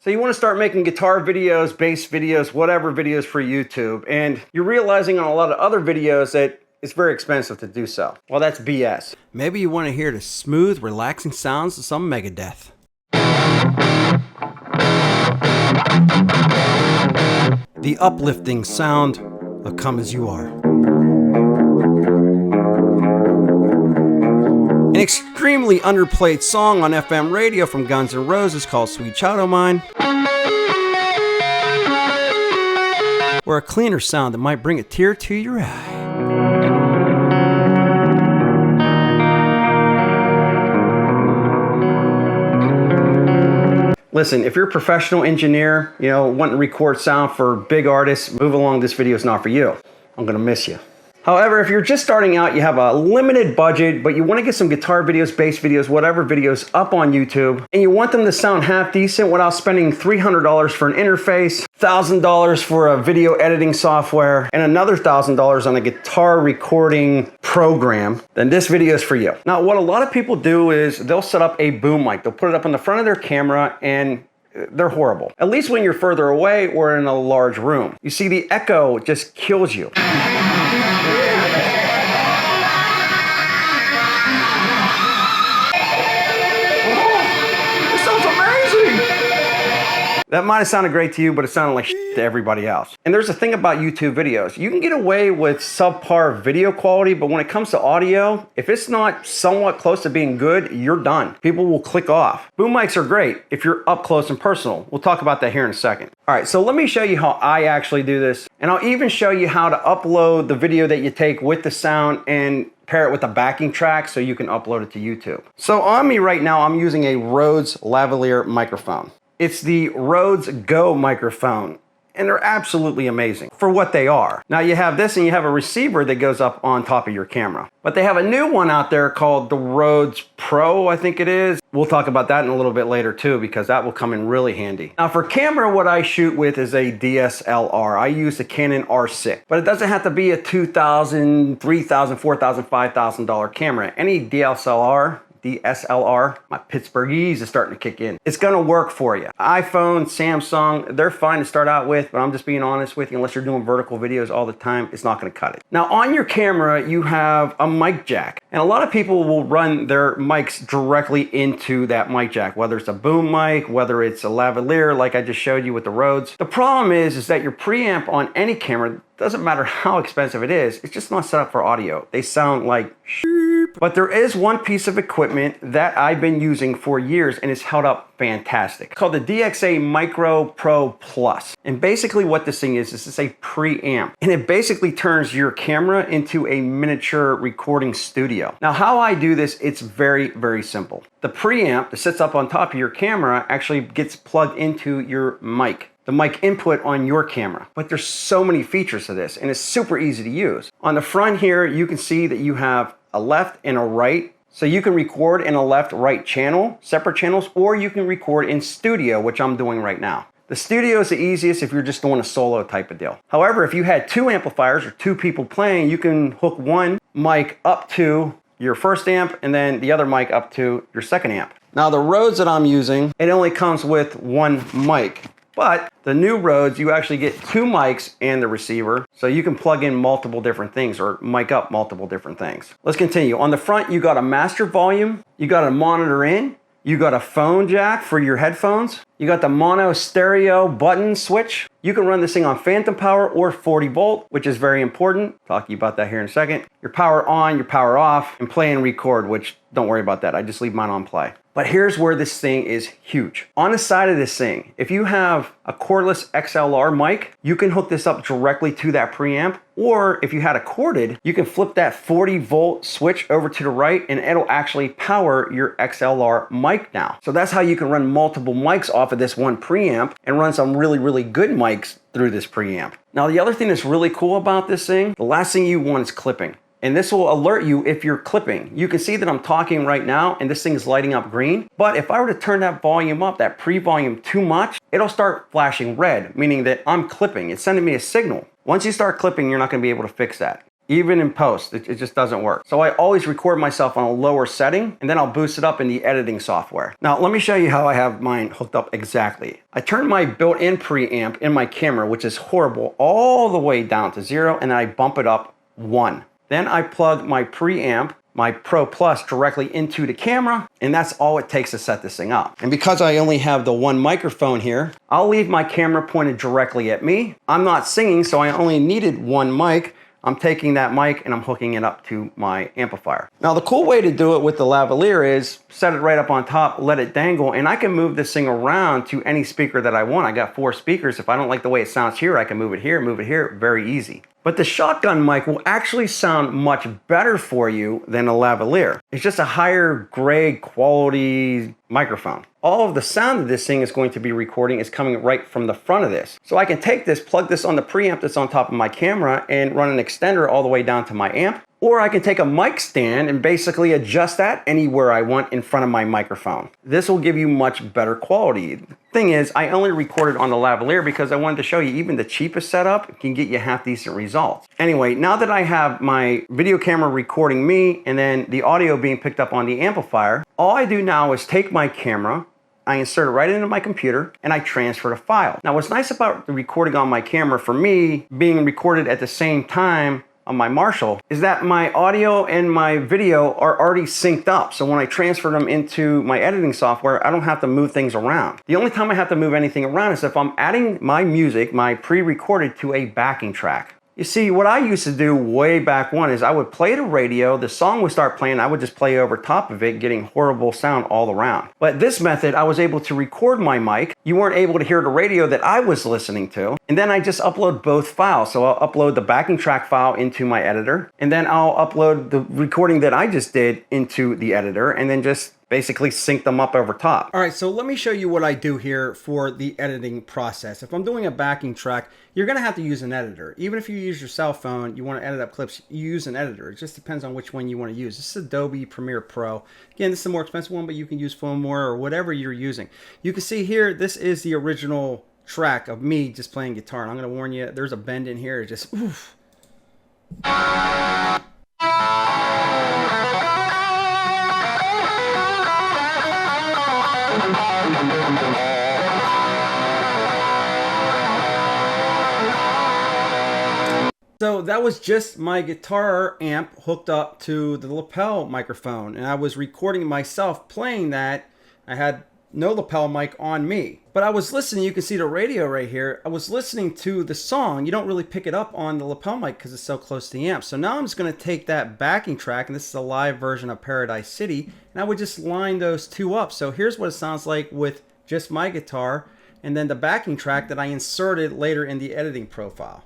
So you want to start making guitar videos, bass videos, whatever videos for YouTube, and you're realizing on a lot of other videos that it's very expensive to do so. Well, that's BS. Maybe you want to hear the smooth, relaxing sounds of some Megadeth. The uplifting sound of Come As You Are. An extremely underplayed song on FM radio from Guns N' Roses called Sweet Child O' Mine. Or a cleaner sound that might bring a tear to your eye. Listen, if you're a professional engineer, wanting to record sound for big artists, move along, this video is not for you. I'm gonna miss you. However, if you're just starting out, you have a limited budget, but you want to get some guitar videos, bass videos, whatever videos up on YouTube, and you want them to sound half decent without spending $300 for an interface, $1,000 for a video editing software, and another $1,000 on a guitar recording program, then this video is for you. Now, what a lot of people do is they'll set up a boom mic. They'll put it up in the front of their camera and they're horrible. At least when you're further away or in a large room. You see, the echo just kills you. That might have sounded great to you, but it sounded like shit to everybody else. And there's a thing about YouTube videos. You can get away with subpar video quality, but when it comes to audio, if it's not somewhat close to being good, you're done. People will click off. Boom mics are great if you're up close and personal. We'll talk about that here in a second. All right, so let me show you how I actually do this. And I'll even show you how to upload the video that you take with the sound and pair it with a backing track so you can upload it to YouTube. So on me right now, I'm using a Rhodes lavalier microphone. It's the Rhodes Go microphone, and they're absolutely amazing for what they are. Now you have this and you have a receiver that goes up on top of your camera. But they have a new one out there called the Rhodes Pro, I think it is. We'll talk about that in a little bit later too, because that will come in really handy. Now for camera, what I shoot with is a DSLR. I use the Canon R6, but it doesn't have to be a $2,000, $3,000, $4,000, $5,000 camera. Any DSLR, my Pittsburghese is starting to kick in. It's gonna work for you. iPhone, Samsung, they're fine to start out with, but I'm just being honest with you, unless you're doing vertical videos all the time, it's not gonna cut it. Now on your camera, you have a mic jack, and a lot of people will run their mics directly into that mic jack, whether it's a boom mic, whether it's a lavalier, like I just showed you with the Rhodes. The problem is that your preamp on any camera, doesn't matter how expensive it is, it's just not set up for audio. They sound like sheep. But there is one piece of equipment that I've been using for years and it's held up fantastic. It's called the DXA-MICRO Pro Plus. And basically what this thing is it's a preamp. And it basically turns your camera into a miniature recording studio. Now how I do this, it's very, very simple. The preamp that sits up on top of your camera actually gets plugged into your mic. The mic input on your camera. But there's so many features to this and it's super easy to use. On the front here, you can see that you have a left and a right. So you can record in a left-right channel, separate channels, or you can record in studio, which I'm doing right now. The studio is the easiest if you're just doing a solo type of deal. However, if you had two amplifiers or two people playing, you can hook one mic up to your first amp and then the other mic up to your second amp. Now the Rhodes that I'm using, it only comes with one mic. But the new Rhodes, you actually get two mics and the receiver, so you can plug in multiple different things or mic up multiple different things. Let's continue. On the front, you got a master volume, you got a monitor in, you got a phone jack for your headphones, you got the mono stereo button switch. You can run this thing on phantom power or 40 volt, which is very important. Talk to you about that here in a second. Your power on, your power off, and play and record, which don't worry about that. I just leave mine on play. But here's where this thing is huge. On the side of this thing, if you have a cordless XLR mic, you can hook this up directly to that preamp. Or if you had a corded, you can flip that 40 volt switch over to the right and it'll actually power your XLR mic now. So that's how you can run multiple mics off of this one preamp and run some really, really good mics through this preamp. Now the other thing that's really cool about this thing, the last thing you want is clipping. And this will alert you if you're clipping. You can see that I'm talking right now and this thing is lighting up green. But if I were to turn that volume up, that pre-volume too much, it'll start flashing red, meaning that I'm clipping. It's sending me a signal. Once you start clipping, you're not gonna be able to fix that. Even in post, it just doesn't work. So I always record myself on a lower setting, and then I'll boost it up in the editing software. Now, let me show you how I have mine hooked up exactly. I turn my built-in preamp in my camera, which is horrible, all the way down to 0, and then I bump it up 1. Then I plug my preamp, my Pro Plus, directly into the camera, and that's all it takes to set this thing up. And because I only have the one microphone here, I'll leave my camera pointed directly at me. I'm not singing, so I only needed one mic. I'm taking that mic and I'm hooking it up to my amplifier. Now, the cool way to do it with the lavalier is set it right up on top, let it dangle, and I can move this thing around to any speaker that I want. I got 4 speakers. If I don't like the way it sounds here, I can move it here, very easy. But the shotgun mic will actually sound much better for you than a lavalier. It's just a higher grade quality microphone. All of the sound of this thing is going to be recording is coming right from the front of this. So I can take this, plug this on the preamp that's on top of my camera and run an extender all the way down to my amp. Or I can take a mic stand and basically adjust that anywhere I want in front of my microphone. This will give you much better quality. The thing is, I only recorded on the lavalier because I wanted to show you even the cheapest setup can get you half decent results. Anyway, now that I have my video camera recording me and then the audio being picked up on the amplifier, all I do now is take my camera, I insert it right into my computer, and I transfer the file. Now, what's nice about the recording on my camera, for me, being recorded at the same time on my Marshall, is that my audio and my video are already synced up. So when I transfer them into my editing software, I don't have to move things around. The only time I have to move anything around is if I'm adding my music, my pre-recorded, to a backing track. You see, what I used to do way back when is I would play the radio, the song would start playing, I would just play over top of it, getting horrible sound all around. But this method, I was able to record my mic. You weren't able to hear the radio that I was listening to. And then I just upload both files. So I'll upload the backing track file into my editor, and then I'll upload the recording that I just did into the editor, and then just basically sync them up over top. All right, so let me show you what I do here for the editing process. If I'm doing a backing track, you're gonna have to use an editor. Even if you use your cell phone, you wanna edit up clips, you use an editor. It just depends on which one you wanna use. This is Adobe Premiere Pro. Again, this is a more expensive one, but you can use Filmora or whatever you're using. You can see here, this is the original track of me just playing guitar. And I'm gonna warn you, there's a bend in here, it just, oof. So that was just my guitar amp hooked up to the lapel microphone, and I was recording myself playing that. I had no lapel mic on me, but I was listening. You can see the radio right here. I was listening to the song. You don't really pick it up on the lapel mic because it's so close to the amp. So now I'm just going to take that backing track, and this is a live version of Paradise City, and I would just line those two up. So here's what it sounds like with just my guitar, and then the backing track that I inserted later in the editing profile.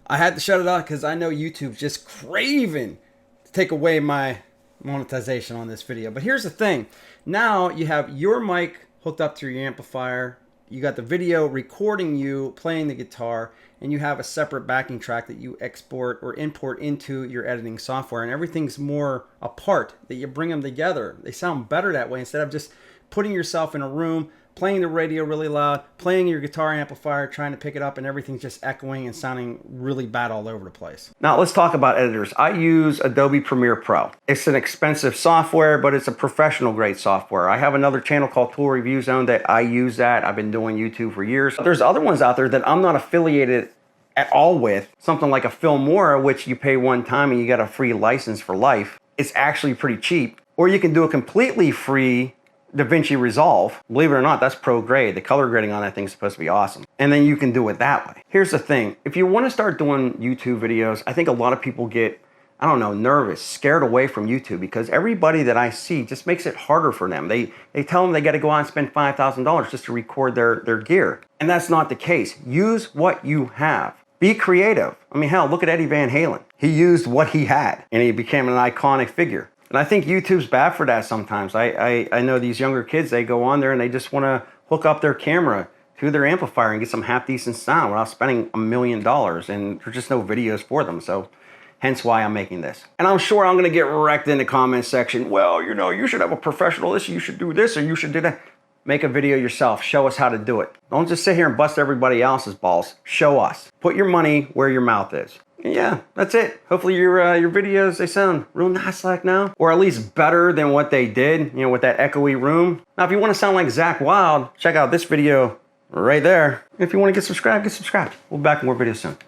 I had to shut it off because I know YouTube's just craving to take away my monetization on this video. But here's the thing. Now you have your mic hooked up to your amplifier. You got the video recording you playing the guitar, and you have a separate backing track that you export or import into your editing software. And everything's more apart, that you bring them together. They sound better that way instead of just putting yourself in a room, playing the radio really loud, playing your guitar amplifier, trying to pick it up, and everything's just echoing and sounding really bad all over the place. Now let's talk about editors. I use Adobe Premiere Pro. It's an expensive software, but it's a professional grade software. I have another channel called Tool Review Zone that I use that. I've been doing YouTube for years. There's other ones out there that I'm not affiliated at all with. Something like a Filmora, which you pay one time and you get a free license for life. It's actually pretty cheap. Or you can do a completely free DaVinci Resolve. Believe it or not, that's pro grade. The color grading on that thing is supposed to be awesome. And then you can do it that way. Here's the thing. If you want to start doing YouTube videos, I think a lot of people get, I don't know, nervous, scared away from YouTube because everybody that I see just makes it harder for them. They tell them they got to go out and spend $5,000 just to record their gear. And that's not the case. Use what you have. Be creative. I mean, hell, look at Eddie Van Halen. He used what he had and he became an iconic figure. And I think YouTube's bad for that sometimes. I know these younger kids, they go on there and they just want to hook up their camera to their amplifier and get some half decent sound without spending $1 million, and there's just no videos for them. So hence why I'm making this. And I'm sure I'm gonna get wrecked in the comment section. Well, you know, you should have a professional this, you should do this, or you should do that. Make a video yourself, show us how to do it. Don't just sit here and bust everybody else's balls. Show us. Put your money where your mouth is. And yeah, that's it. Hopefully your videos, they sound real nice like now, or at least better than what they did, you know, with that echoey room. Now, if you wanna sound like Zach Wild, check out this video right there. If you wanna get subscribed, get subscribed. We'll be back with more videos soon.